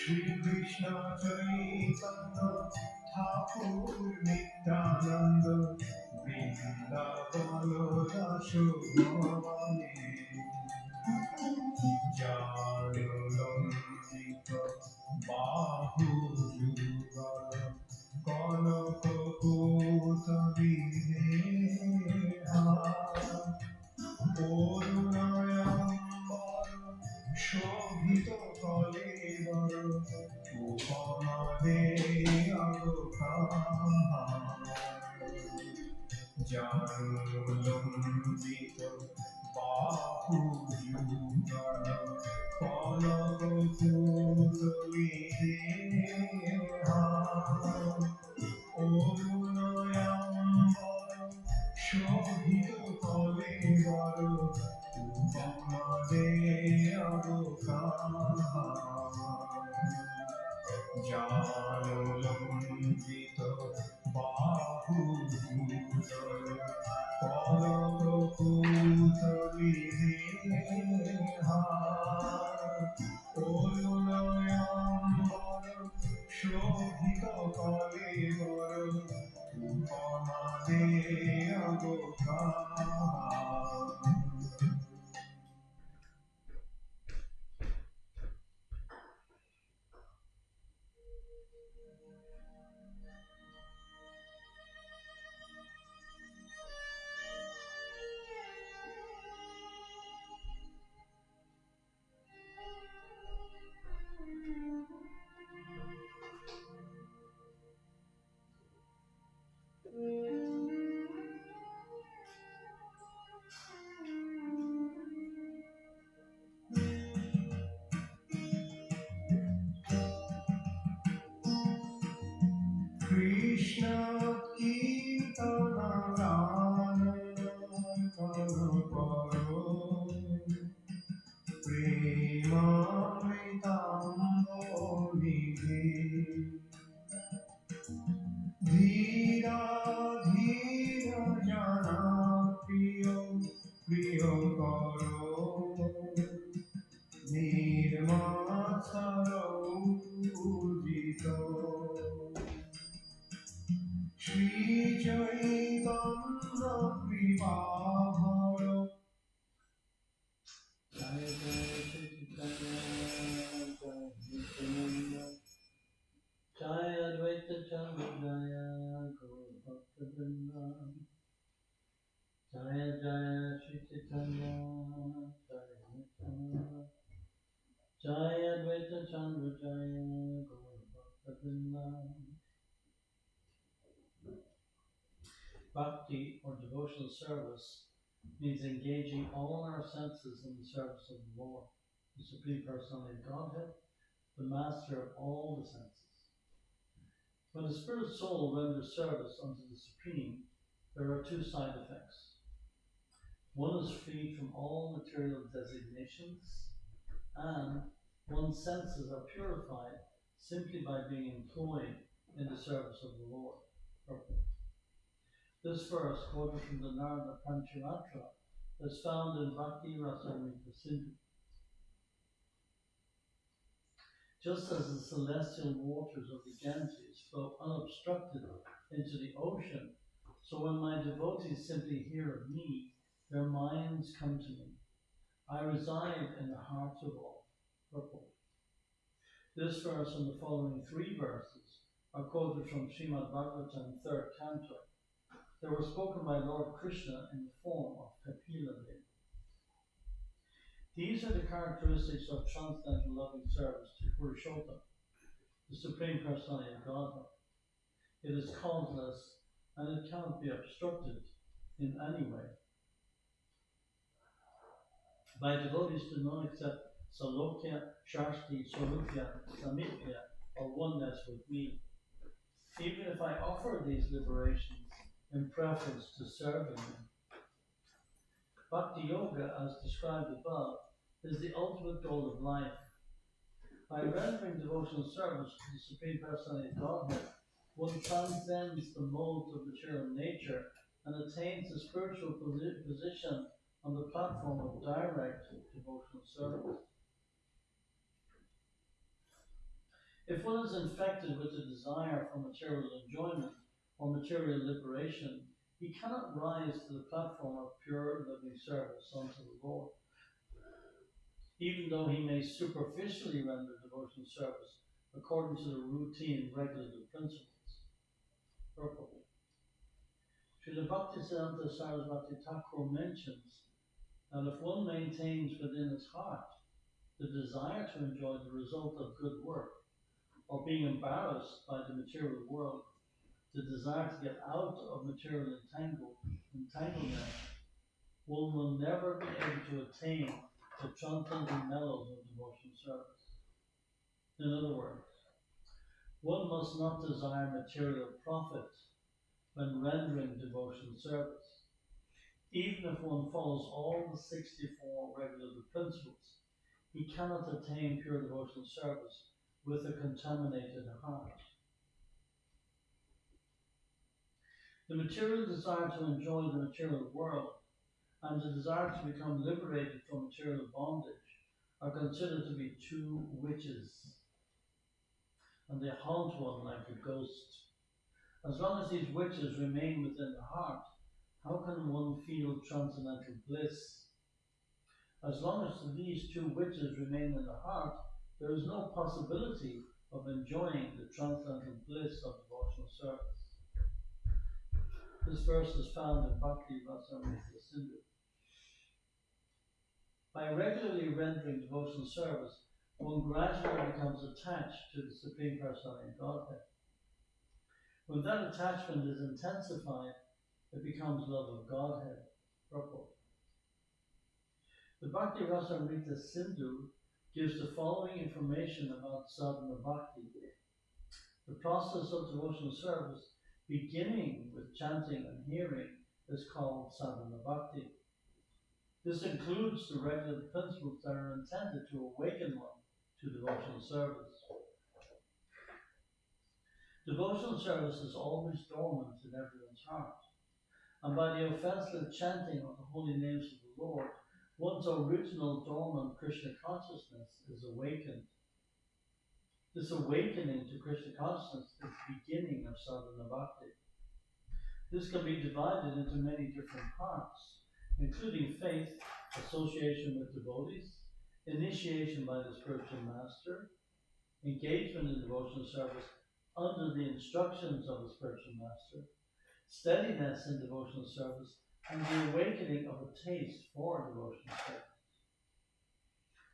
Shri Krishna Chaitanya Thakur Nityananda Vrindavana Rasa Bhavane Janulambita Bahu Yugal Kanakapota Videha Orunayambara Shobhita Kalevar Upamade Agokaha Janulambita Bahu Yugal Kanakapota Videha Orunayambara Shobhita Kalevar Upamade Agokaha Janulambita Bahu Yugal Kanakapota Videha Orunayambara Shobhita Kalevar Upamade Agokaha. Krishna Kirtana Rama Paro Premamritambo Nidhi Dhira Dhira Jana Priyo Priyo Karo Nirmasaro Ujito Shri Chaitanya Prabhavara Jaya Jaya Chaitanya Jaya Advaita Chandra Jaya Gaur Bhakta Vrinda Jaya Jaya Shri Chaitanya Jaya Nityananda Jaya Advaita Chandra Jaya Gaur Bhakta Vrinda. Bhakti, or devotional service, means engaging all our senses in the service of the Lord, the Supreme Personality of Godhead, the master of all the senses. When the spirit soul renders service unto the Supreme, there are two side effects. One is freed from all material designations, and one's senses are purified simply by being employed in the service of the Lord. This verse, quoted from the Narada Pancharattra, is found in Bhakti Rasamrita Sindhu. Just as the celestial waters of the Ganges flow unobstructed into the ocean, so when my devotees simply hear of me, their minds come to me. I reside in the hearts of all. Purport. This verse and the following three verses are quoted from Srimad Bhagavatam 3rd Canto. They were spoken by Lord Krishna in the form of Kapila Deva. These are the characteristics of transcendental loving service to Purushottam, the Supreme Personality of Godhead. It is causeless and it cannot be obstructed in any way. My devotees do not accept Salokya, Shashti, Swarupya, Samipya, or oneness with me. Even if I offer these liberations in preference to serving them. Bhakti Yoga, as described above, is the ultimate goal of life. By rendering devotional service to the Supreme Personality of Godhead, one transcends the modes of material nature and attains a spiritual position on the platform of direct devotional service. If one is infected with a desire for material enjoyment or material liberation, he cannot rise to the platform of pure loving service unto the Lord, even though he may superficially render devotional service according to the routine regulative principles. Purport. Srila Bhaktisiddhanta Sarasvati Thakur mentions that if one maintains within his heart the desire to enjoy the result of good work, or being embarrassed by the material world, the desire to get out of material entanglement, one will never be able to attain the transcendental mellows of devotional service. In other words, one must not desire material profit when rendering devotional service. Even if one follows all the 64 regulative principles, he cannot attain pure devotional service with a contaminated heart. The material desire to enjoy the material world and the desire to become liberated from material bondage are considered to be two witches, and they haunt one like a ghost. As long as these witches remain within the heart, how can one feel transcendental bliss? As long as these two witches remain in the heart, there is no possibility of enjoying the transcendental bliss of devotional service. This verse is found in Bhakti Rasamrita Sindhu. By regularly rendering devotional service, one gradually becomes attached to the Supreme Personality of Godhead. When that attachment is intensified, it becomes love of Godhead. Purport. The Bhakti Rasamrita Sindhu gives the following information about sadhana bhakti. The process of devotional service, beginning with chanting and hearing, is called sadhana bhakti. This includes the regular principles that are intended to awaken one to devotional service. Devotional service is always dormant in everyone's heart, and by the offenseless chanting of the holy names of the Lord, one's original dormant Krishna consciousness is awakened. This awakening to Krishna consciousness is the beginning of sadhana bhakti. This can be divided into many different parts, including faith, association with devotees, initiation by the spiritual master, engagement in devotional service under the instructions of the spiritual master, steadiness in devotional service, and the awakening of a taste for devotional service.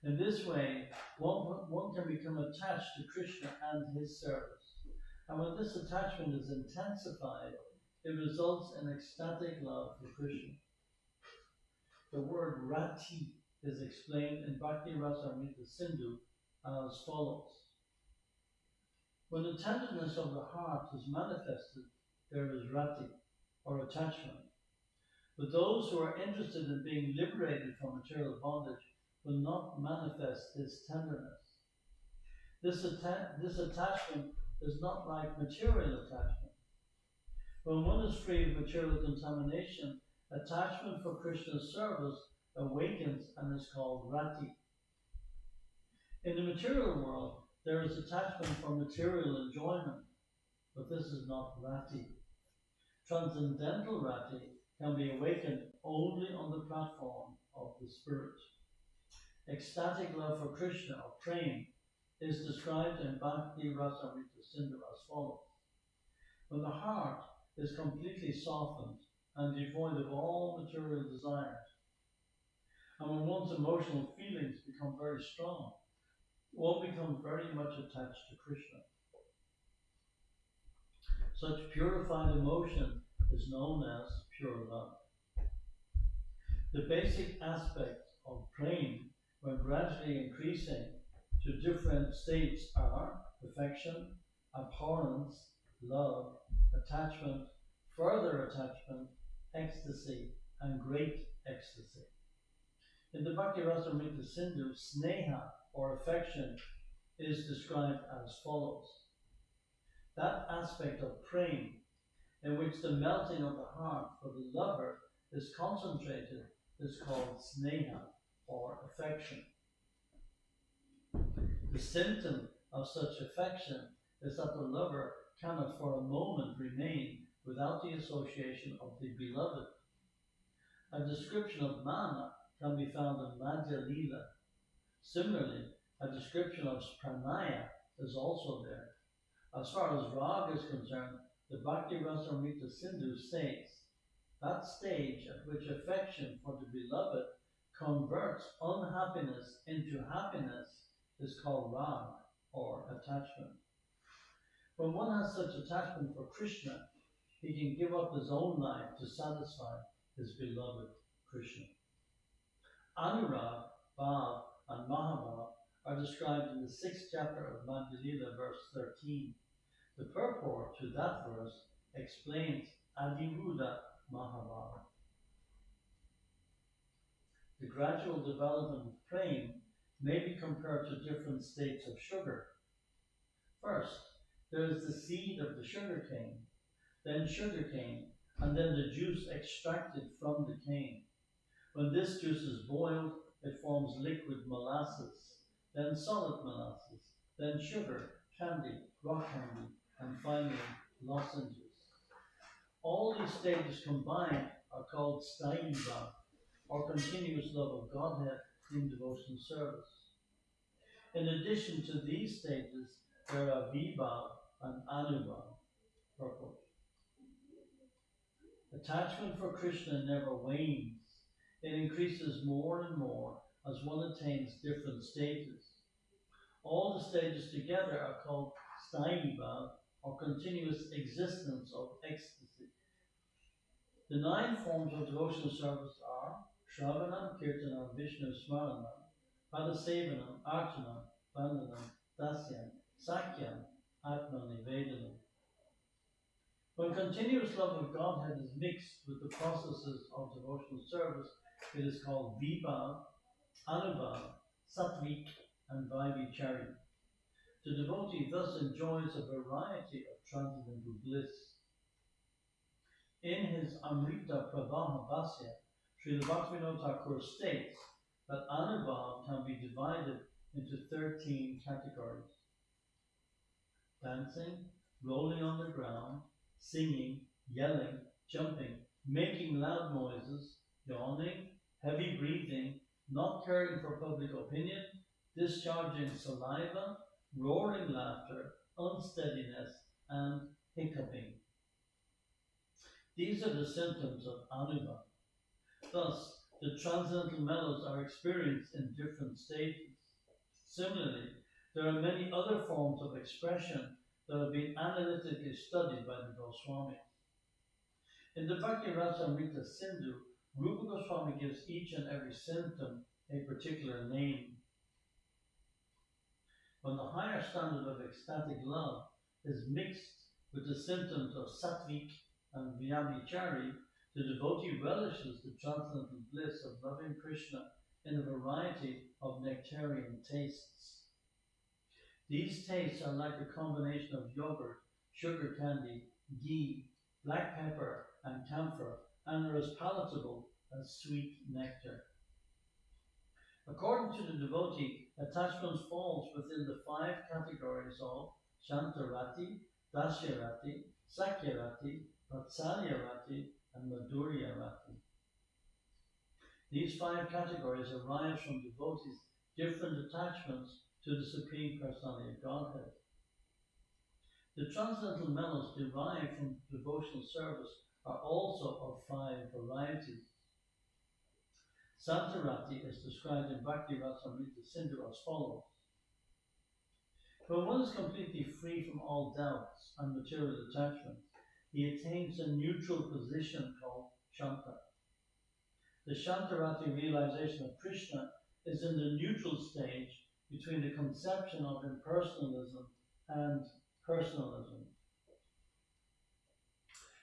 In this way, one can become attached to Krishna and his service. And when this attachment is intensified, it results in ecstatic love for Krishna. The word rati is explained in Bhakti Rasamrita Sindhu as follows. When the tenderness of the heart is manifested, there is rati, or attachment. But those who are interested in being liberated from material bondage will not manifest this tenderness. This attachment is not like material attachment. When one is free of material contamination, attachment for Krishna's service awakens and is called rati. In the material world, there is attachment for material enjoyment, but this is not rati. Transcendental rati can be awakened only on the platform of the spirit. Ecstatic love for Krishna, or prema, is described in Bhakti Rasamrita Sindhu as follows. When the heart is completely softened and devoid of all material desires, and when one's emotional feelings become very strong, one becomes very much attached to Krishna. Such purified emotion is known as pure love. The basic aspects of prema, when gradually increasing to different states, are affection, abhorrence, love, attachment, further attachment, ecstasy, and great ecstasy. In the Bhakti Rasamrita Sindhu, sneha, or affection, is described as follows. That aspect of prema, in which the melting of the heart for the lover is concentrated, is called sneha, or affection. The symptom of such affection is that the lover cannot for a moment remain without the association of the beloved. A description of mana can be found in Madhya Lila. Similarly, a description of pranaya is also there. As far as Rag is concerned, the Bhakti Rasamrita Sindhu states that stage at which affection for the beloved converts unhappiness into happiness is called Rag, or attachment. When one has such attachment for Krishna, he can give up his own life to satisfy his beloved Krishna. Anurag, Bhav, and Mahabhav are described in the 6th chapter of Madhya Lila, verse 13. The purport to that verse explains Adiruddha Mahabhav. The gradual development of prema may be compared to different states of sugar. First, there is the seed of the sugar cane, then sugar cane, and then the juice extracted from the cane. When this juice is boiled, it forms liquid molasses, then solid molasses, then sugar, candy, rock candy, and finally lozenges. All these stages combined are called staiva, or continuous love of Godhead in devotional service. In addition to these stages, there are vibhav and anubhav. Purport. Attachment for Krishna never wanes. It increases more and more as one attains different stages. All the stages together are called staiva, or continuous existence of ecstasy. The 9 forms of devotional service are Shravanam, Kirtanam, Vishnu Smaranam, Padasevanam, Archanam, Vandanam, Dasyam, Sakyam, Atma Nivedanam. When continuous love of Godhead is mixed with the processes of devotional service, it is called Vibhav, Anubhav, Satvik, and Vaivichari. The devotee thus enjoys a variety of transcendental bliss. In his Amrita Pravaha Bhasya, Srila Bhaktivinoda Thakur states that Anubhav can be divided into 13 categories: dancing, rolling on the ground, singing, yelling, jumping, making loud noises, yawning, heavy breathing, not caring for public opinion, discharging saliva, roaring laughter, unsteadiness, and hiccuping. These are the symptoms of anubhav. Thus, the transcendental mellows are experienced in different stages. Similarly, there are many other forms of expression that have been analytically studied by the Goswami. In the Bhakti Rasamrita Sindhu, Rupa Goswami gives each and every symptom a particular name. When the higher standard of ecstatic love is mixed with the symptoms of satvik and vyabhichari, the devotee relishes the transcendental bliss of loving Krishna in a variety of nectarian tastes. These tastes are like a combination of yogurt, sugar candy, ghee, black pepper, and camphor, and are as palatable as sweet nectar. According to the devotee, attachment falls within the 5 categories of Shantarati, Dasyarati, Sakyarati, Vatsalyarati, and Madhuryarati. These 5 categories arise from devotees' different attachments to the Supreme Personality of Godhead. The transcendental mellows derived from devotional service are also of 5 varieties. Santarati is described in Bhakti Rasamrita Sindhu as follows. When one is completely free from all doubts and material attachments, he attains a neutral position called Shanta. The Shantarati realization of Krishna is in the neutral stage between the conception of impersonalism and personalism.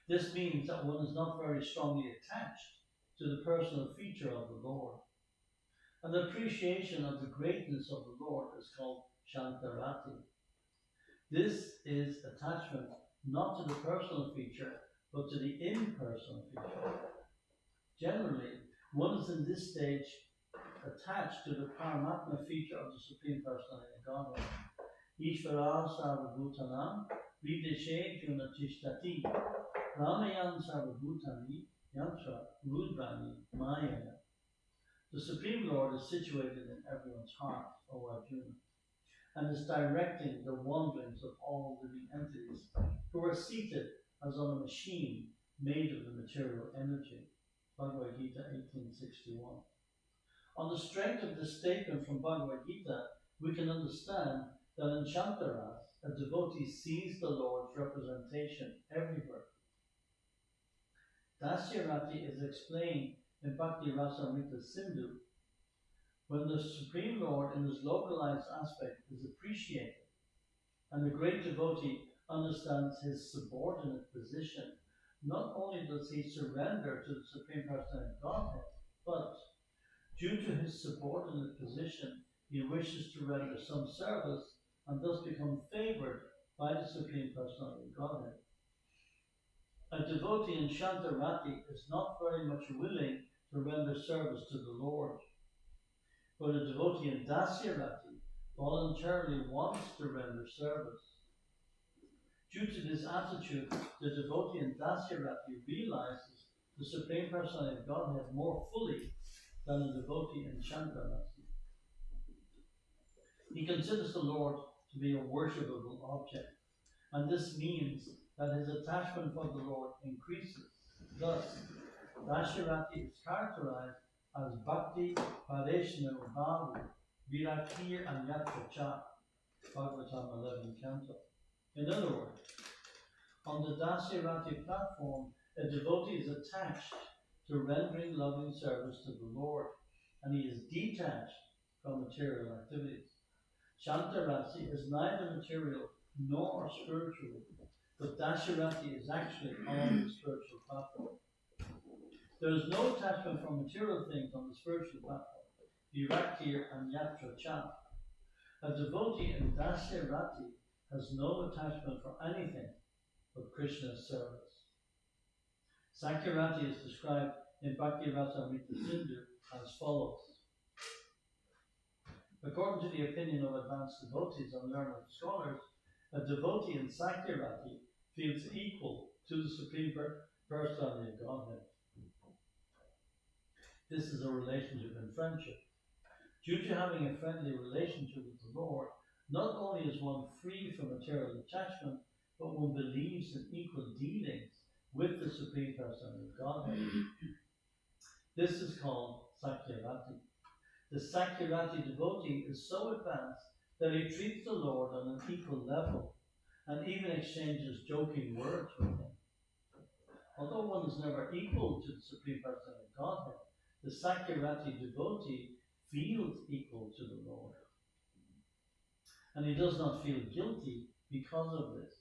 This means that one is not very strongly attached to the personal feature of the Lord. And the appreciation of the greatness of the Lord is called Shantarati. This is attachment not to the personal feature, but to the impersonal feature. Generally, one is in this stage attached to the Paramatma feature of the Supreme Personality of Godhead. Ishvara Sarvabhutanam Videshe Junatishtati Ramayan Sarvabhutani Yantra Rudrani Mayaya. The Supreme Lord is situated in everyone's heart, O Arjuna, and is directing the wanderings of all living entities who are seated as on a machine made of the material energy. Bhagavad Gita 1861. On the strength of this statement from Bhagavad Gita, we can understand that in Shantaras, a devotee sees the Lord's representation everywhere. Dasyarati is explained in Bhakti Rasamrita Sindhu when the Supreme Lord in his localized aspect is appreciated, and the great devotee understands his subordinate position. Not only does he surrender to the Supreme Personality of Godhead, but due to his subordinate position, he wishes to render some service and thus become favored by the Supreme Personality of Godhead. A devotee in Shantarati is not very much willing to render service to the Lord, but a devotee in Dasyarati voluntarily wants to render service. Due to this attitude, the devotee in Dasyarati realizes the Supreme Personality of Godhead more fully than a devotee in Shantarati. He considers the Lord to be a worshipable object, and this means that his attachment for the Lord increases. Thus, Dasyarati is characterized as Bhakti Pareshna Bhavu Virakir Anyatra Cha, Bhagavatam 11 Canto. In other words, on the Dasyarati platform, a devotee is attached to rendering loving service to the Lord, and he is detached from material activities. Shantarati is neither material nor spiritual, but Dasyarati is actually on the spiritual platform. There is no attachment from material things on the spiritual platform. Viraktir and Yatra Cha. A devotee in Dasyarati has no attachment for anything but Krishna's service. Sakyarati is described in Bhakti Rasamrita Sindhu as follows. According to the opinion of advanced devotees and learned scholars, a devotee in Sakyarati feels equal to the Supreme Personality of Godhead. This is a relationship in friendship. Due to having a friendly relationship with the Lord, not only is one free from material attachment, but one believes in equal dealings with the Supreme Personality of Godhead. This is called Sakyarati. The Sakyarati devotee is so advanced that he treats the Lord on an equal level and even exchanges joking words with him. Although one is never equal to the Supreme Personality of Godhead, the Sakyarati devotee feels equal to the Lord. And he does not feel guilty because of this.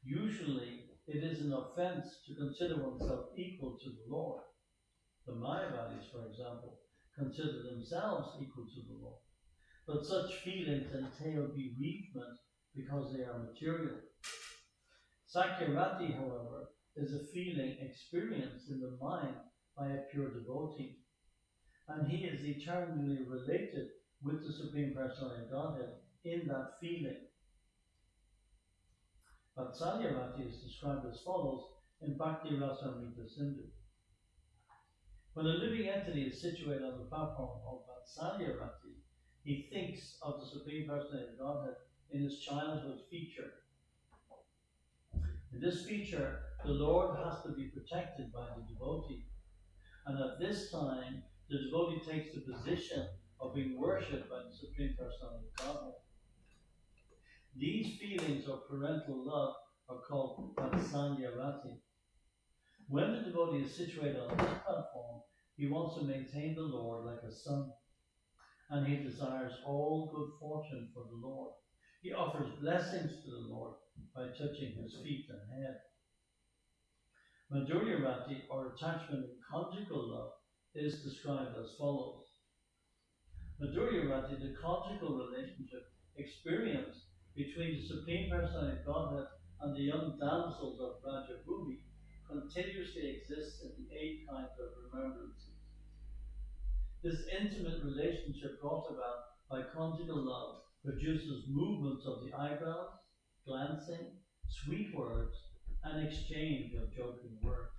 Usually, it is an offense to consider oneself equal to the Lord. The Mayavadis, for example, consider themselves equal to the Lord. But such feelings entail bereavement because they are material. Sakyarati, however, is a feeling experienced in the mind by a pure devotee, and he is eternally related with the Supreme Personality of Godhead in that feeling. Vatsalyarati is described as follows in Bhakti Rasamrita Sindhu. When a living entity is situated on the platform of Vatsalyarati, he thinks of the Supreme Personality of Godhead in his childhood feature. In this feature, the Lord has to be protected by the devotee. And at this time, the devotee takes the position of being worshipped by the Supreme Personality of Godhead. These feelings of parental love are called Vatsalyarati. When the devotee is situated on this platform, he wants to maintain the Lord like a son, and he desires all good fortune for the Lord. He offers blessings to the Lord by touching his feet and head. Madhuryarati, or attachment in conjugal love, is described as follows. Madhuryarati, the conjugal relationship experienced between the Supreme Personality of Godhead and the young damsels of Rajabhumi, continuously exists in the 8 kinds of remembrances. This intimate relationship brought about by conjugal love produces movements of the eyebrows, glancing, sweet words, and exchange of joking words.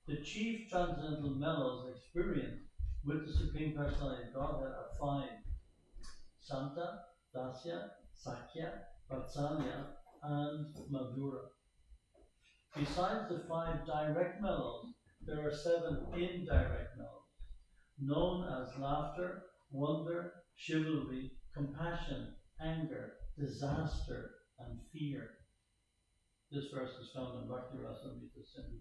The chief transcendental mellows experienced with the Supreme Personality of Godhead are five: Shanta, Dasya, Sakya, Vatsalya, and Madhura. Besides the five direct mellows, there are seven indirect mellows, known as laughter, wonder, chivalry, compassion, anger, disaster, and fear. This verse is found in Bhakti Rasamrita Sindhu.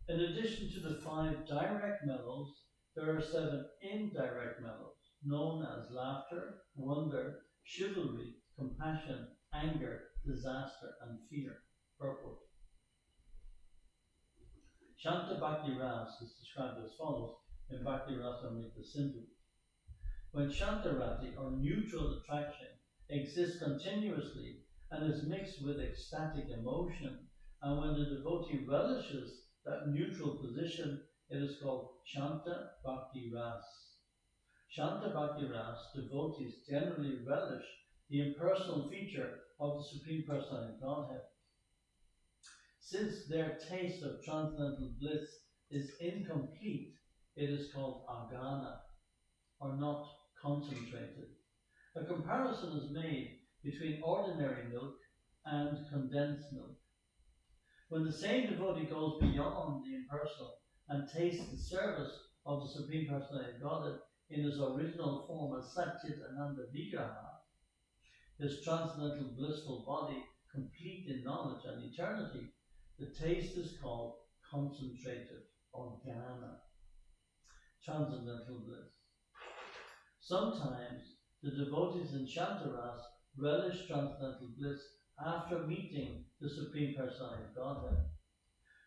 In addition to the five direct mellows, there are seven indirect mellows, known as laughter, wonder, chivalry, compassion, anger, disaster, and fear. Purport. Shanta Bhakti Ras is described as follows in Bhakti Rasamrita Sindhu. When Shantarati, or neutral attraction, exists continuously and is mixed with ecstatic emotion, and when the devotee relishes that neutral position, it is called Shanta Bhakti Ras. Shanta Bhakti Ras devotees generally relish the impersonal feature of the Supreme Personality of Godhead. Since their taste of transcendental bliss is incomplete, it is called agana, or not concentrated. A comparison is made between ordinary milk and condensed milk. When the same devotee goes beyond the impersonal and tastes the service of the Supreme Personality of Godhead in his original form as Satchit Ananda Vigraha, his transcendental blissful body complete in knowledge and eternity, the taste is called concentrated or jnana, transcendental bliss. Sometimes the devotees in Shantaras relish transcendental bliss after meeting the Supreme Personality of Godhead.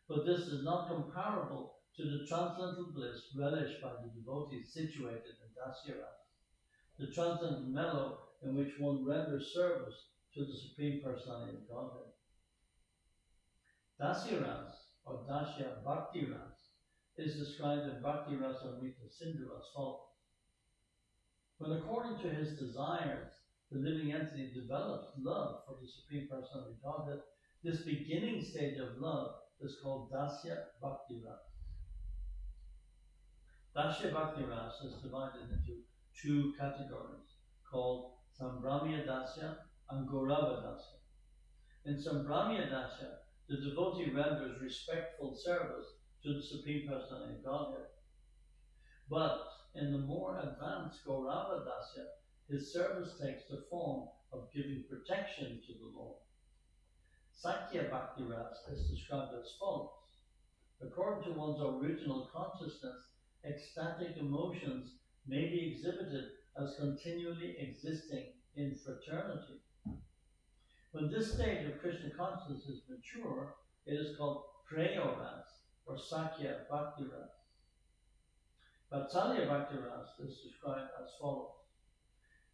But this is not comparable to the transcendental bliss relished by the devotees situated in Dasyaras, the transcendental mellow in which one renders service to the Supreme Personality of Godhead. Dasyaras, or Dasya Bhakti Ras, is described in Bhakti Rasamrita Sindhu as follows. When according to his desires, the living entity develops love for the Supreme Personality of Godhead, this beginning stage of love is called Dasya Bhakti Ras. Dasya Bhakti Ras is divided into two categories, called Sambramya Dasya and Gaurava Dasya. In Sambramya Dasya, the devotee renders respectful service to the Supreme Personality of Godhead. But in the more advanced Gaurava Dasya, his service takes the form of giving protection to the Lord. Sakya Bhakti Ras is described as follows. According to one's original consciousness, ecstatic emotions may be exhibited as continually existing in fraternity. When this stage of Krishna consciousness is mature, it is called Preyo Ras, or Sakya Bhakti Ras. Vatsalya Bhakti Ras is described as follows.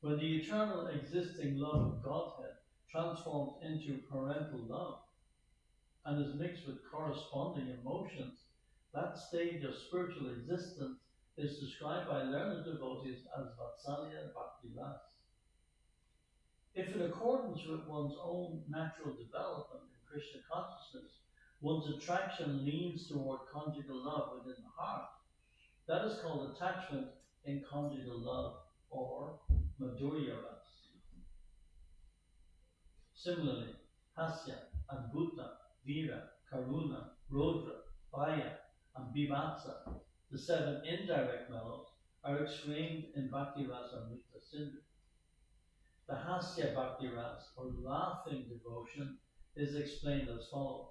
When the eternal existing love of Godhead transforms into parental love and is mixed with corresponding emotions, that stage of spiritual existence is described by learned devotees as Vatsalya Bhakti Ras. If in accordance with one's own natural development in Krishna consciousness, one's attraction leans toward conjugal love within the heart, that is called attachment in conjugal love, or Madhurya Ras. Similarly, Hasya, Adbhuta, Vira, Karuna, Rodra, Bhaya, and Bimatsa, the seven indirect mellows, are explained in Bhakti Rasamrita Sindhu. The Hasya Bhakti Ras, or laughing devotion, is explained as follows.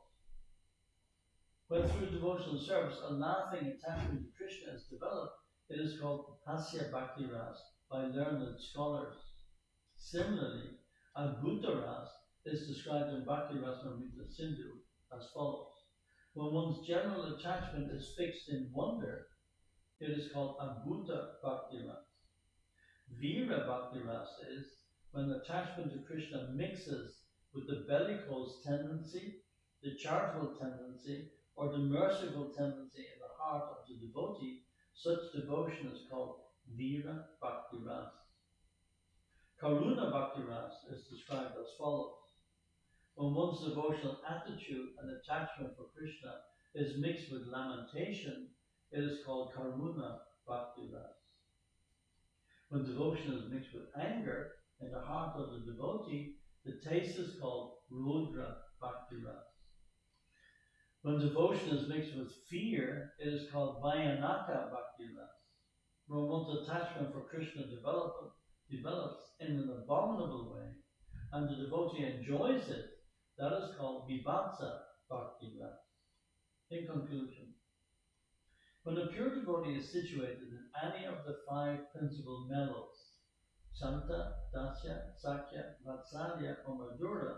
When through devotional service a laughing attachment to Krishna is developed, it is called Hasya Bhakti Ras by learned scholars. Similarly, Adbhuta Ras is described in Bhakti Rasamrita Sindhu as follows. When one's general attachment is fixed in wonder, it is called Adbhuta Bhakti Ras. Vira Bhakti Ras is when attachment to Krishna mixes with the bellicose tendency, the charitable tendency, or the merciful tendency in the heart of the devotee. Such devotion is called Vira Bhakti Ras. Karuna Bhakti Ras is described as follows. When one's devotional attitude and attachment for Krishna is mixed with lamentation, it is called Karuna Bhakti Ras. When devotion is mixed with anger in the heart of the devotee, the taste is called Rudra Bhakti Ras. When devotion is mixed with fear, it is called Bhayanaka Bhakti Ras. When one's attachment for Krishna develops in an abominable way, and the devotee enjoys it, that is called Vibhatsa Bhakti Ras. In conclusion, when a pure devotee is situated in any of the 5 principal mellows, Shanta, Dasya, Sakya, Vatsalya, or Madhura,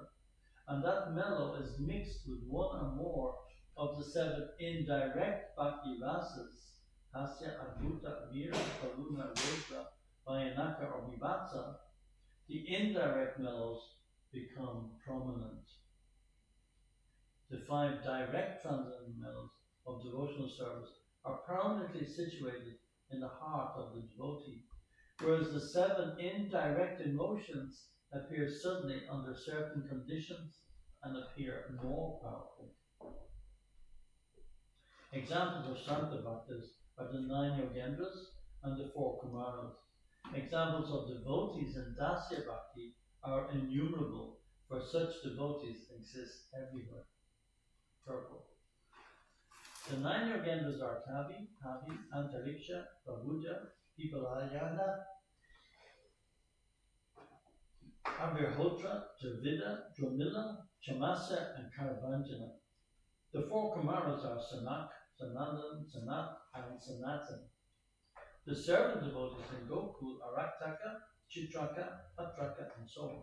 and that mellow is mixed with one or more of the 7 indirect Bhakti Rasas, Hasya, Adbhuta, Vira, Karuna, Rudra, Bhayanaka, or Vibhatsa, the indirect mellows become prominent. The 5 direct transcendental mellows of devotional service are permanently situated in the heart of the devotee, whereas the 7 indirect emotions appear suddenly under certain conditions and appear more powerful. Examples of Shanta Bhaktas are the 9 Yogendras and the 4 Kumaras. Examples of devotees in Dasya Bhakti are innumerable, for such devotees exist everywhere. Purple. The 9 Yogendras are Kavi, Antariksha, Prabhuja, Pipalayana, Abhirhotra, Dravida, Dramila, Chamasya, and Karavanjana. The 4 Kumaras are Sanak, Sanandan, Sanat, and Sanatan. The servant devotees in Gokul are Raktaka, Chitraka, Patraka, and so on.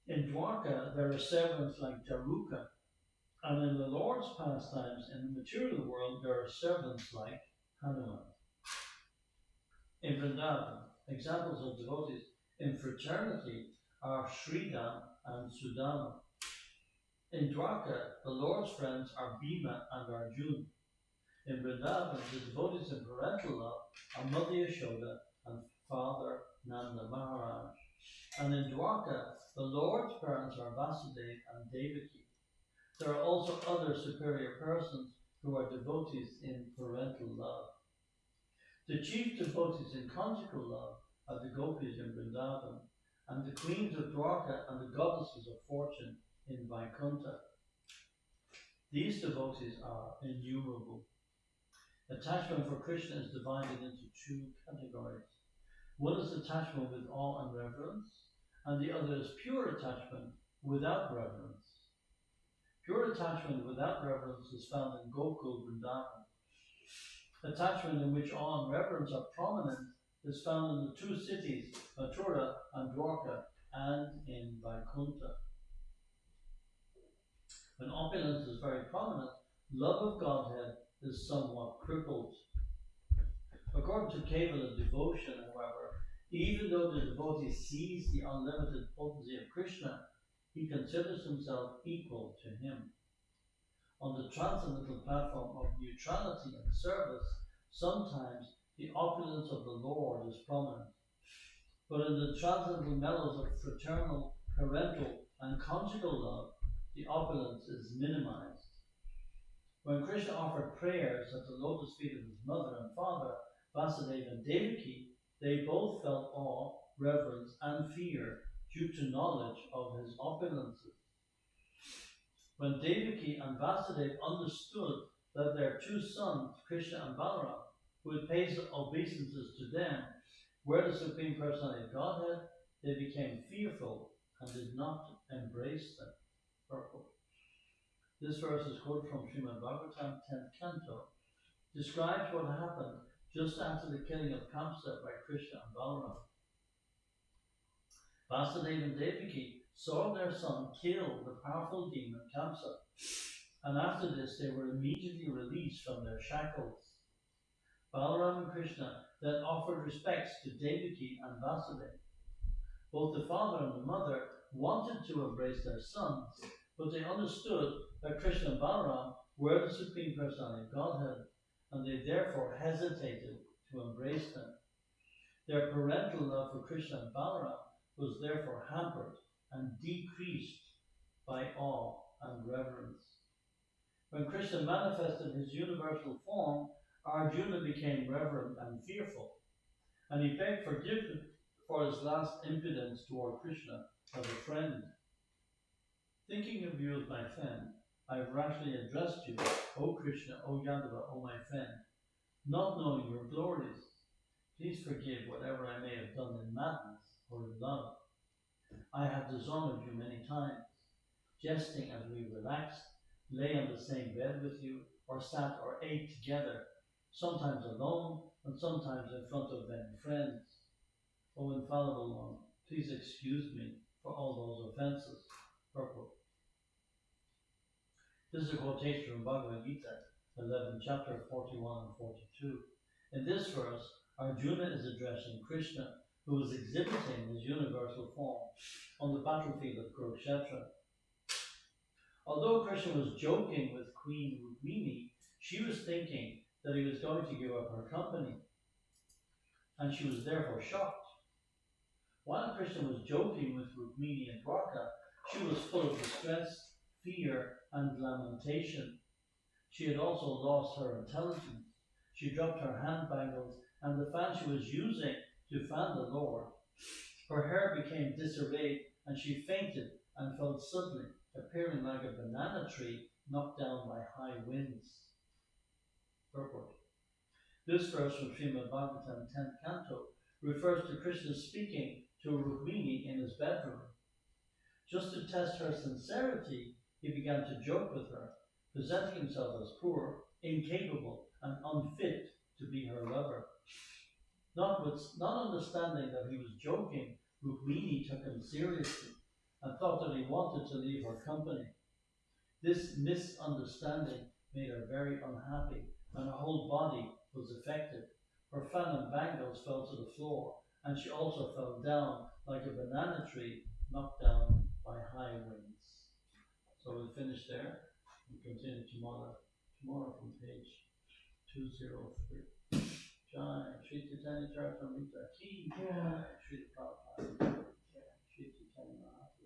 In Dwarka, there are servants like Jaruka, and in the Lord's pastimes in the material world, there are servants like Hanuman. In Vrindavan, examples of devotees in fraternity are Sridham and Sudama. In Dwarka, the Lord's friends are Bhima and Arjuna. In Vrindavan, the devotees in parental love are Mother Yashoda and Father Nanda Maharaj. And in Dwarka, the Lord's parents are Vasudeva and Devaki. There are also other superior persons who are devotees in parental love. The chief devotees in conjugal love are the gopis in Vrindavan, and the queens of Dwarka and the goddesses of fortune in Vaikuntha. These devotees are innumerable. Attachment for Krishna is divided into 2 categories. One is attachment with awe and reverence, and the other is pure attachment without reverence. Pure attachment without reverence is found in Gokul Vrindavan. Attachment in which awe and reverence are prominent is found in the 2 cities, Mathura and Dwarka, and in Vaikuntha. When opulence is very prominent, love of Godhead is somewhat crippled. According to Kevala devotion, however, even though the devotee sees the unlimited potency of Krishna, he considers himself equal to him. On the transcendental platform of neutrality and service, sometimes the opulence of the Lord is prominent. But in the transcendental mellows of fraternal, parental, and conjugal love, the opulence is minimized. When Krishna offered prayers at the lotus feet of his mother and father, Vasudeva and Devaki, they both felt awe, reverence, and fear due to knowledge of his opulences. When Devaki and Vasudeva understood that their 2 sons, Krishna and Balaram, who had paid obeisances to them, were the Supreme Personality of Godhead, they became fearful and did not embrace them. Purple. This verse is quoted from Srimad Bhagavatam 10th Canto. Describes what happened just after the killing of Kamsa by Krishna and Balaram. Vasudeva and Devaki saw their son kill the powerful demon Kamsa, and after this they were immediately released from their shackles. Balaram and Krishna then offered respects to Devaki and Vasudeva. Both the father and the mother wanted to embrace their sons, but they understood that Krishna and Balaram were the Supreme Personality of Godhead, and they therefore hesitated to to embrace them. Their parental love for Krishna and Balaram was therefore hampered and decreased by awe and reverence. When Krishna manifested his universal form, Arjuna became reverent and fearful, and he begged forgiveness for his last impudence toward Krishna as a friend. Thinking of you as my friend, I have rashly addressed you, O Krishna, O Yadava, O my friend, not knowing your glories. Please forgive whatever I may have done in madness or in love. I have dishonored you many times, jesting as we relaxed, lay on the same bed with you, or sat or ate together, sometimes alone and sometimes in front of many friends. O infallible one, please excuse me for all those offenses. Purport. This is a quotation from Bhagavad Gita, 11, chapter 41 and 42. In this verse, Arjuna is addressing Krishna, who was exhibiting his universal form on the battlefield of Kurukshetra. Although Krishna was joking with Queen Rukmini, she was thinking that he was going to give up her company, and she was therefore shocked. While Krishna was joking with Rukmini and Dwarka, she was full of distress, fear, and lamentation. She had also lost her intelligence. She dropped her hand bangles and the fan she was using to fan the Lord. Her hair became disarrayed and she fainted and fell suddenly, appearing like a banana tree knocked down by high winds. Purport. This verse from Srimad Bhagavatam 10th canto refers to Krishna speaking to Rukmini in his bedroom. Just to test her sincerity, he began to joke with her, presenting himself as poor, incapable, and unfit to be her lover. Not understanding that he was joking, Rukmini took him seriously and thought that he wanted to leave her company. This misunderstanding made her very unhappy, and her whole body was affected. Her fan and bangles fell to the floor, and she also fell down like a banana tree knocked down by high winds. So we'll finish there. We'll continue tomorrow from page 203. Jai Shri Chaitanya Charitamrita Ki Jai Shri Prabhupada Shri Chaitanya Mahaprabhu